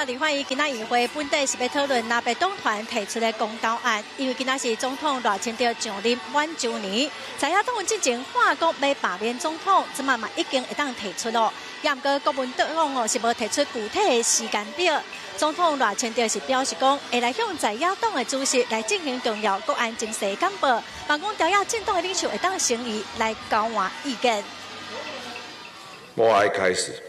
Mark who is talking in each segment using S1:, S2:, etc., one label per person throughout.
S1: 立法院今仔议会本地是要讨论南北党团提出的公投案，因为今仔是总统赖清德上任满周年，在野党进前话讲要罢免总统，即嘛已经会当提出咯。也毋过国民党是无提出具体的时间表。总统赖清德是表示讲，会来向在野党的主席来进行重要国安情势简报，望讲朝野政党的领袖会当审议来交换意见。
S2: 我爱开始。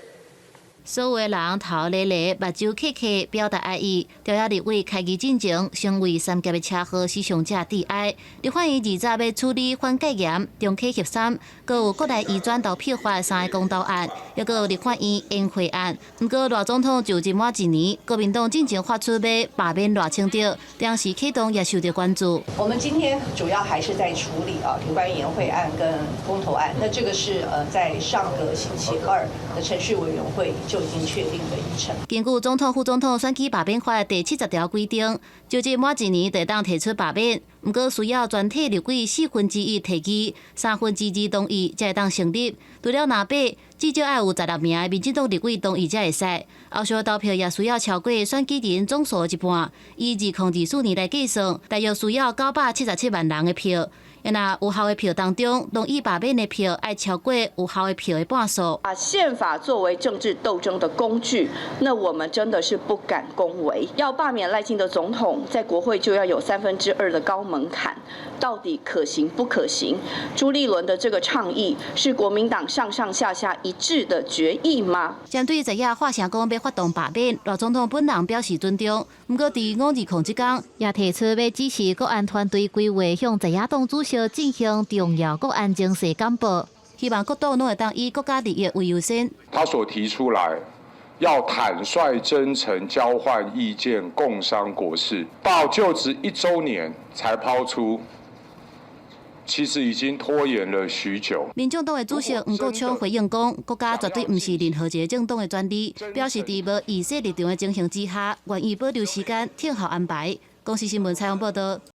S3: 所有人头咧咧、目睭刻刻，表达爱意。朝野立委开议进前，成为三级的车祸死伤者致哀。立法院二早要处理反戒严、中考协3，阁有国内移转投票法3个公投案，也阁有立法院延会案。不过，赖总统就任满1年，国民党进前发出要罢免赖清德，当时启动也受到关注。
S4: 我们今天主要还是在处理有关于延会案跟公投案，那这个是在上个星期2的程序委员会就已经确定的议程。
S3: 根据总统、副总统选举罢免法第70条规定，就任满1年，就当提出罢免。不过需要全体立委1/4提议，2/3同意，才会当成立。除了南北，至少要有16名的民进党立委同意才会使。后续投票也需要超过选举人总数的一半，以2024年来计算，大约需要977万人的票。若有效的票当中，同意罢免的票要超过有效的票的半数。
S4: 把宪法作为政治斗争的工具，那我们真的是不敢恭维。要罢免赖清德总统，在国会就要有2/3的高门槛，到底可行不可行？朱立伦的这个倡议是国民党上上下下一致的决议吗？
S3: 针对在野发声讲要发动罢免，赖总统本人表示尊重。不过，伫5/20天，也提出要支持国安团队规划向在野党主席进行重要国安情势简报，希望各党拢会当以国家利益为优先。
S5: 他所提出来要坦率真诚交换意见，共商国事，到就职1周年才抛出，其实已经拖延了许久。
S3: 民众党的主席黄国昌回应讲，国家绝对不是任何一个政党的专利，表示在无意识立场的情形之下，愿意保留时间，听候安排。公视新闻采访报道。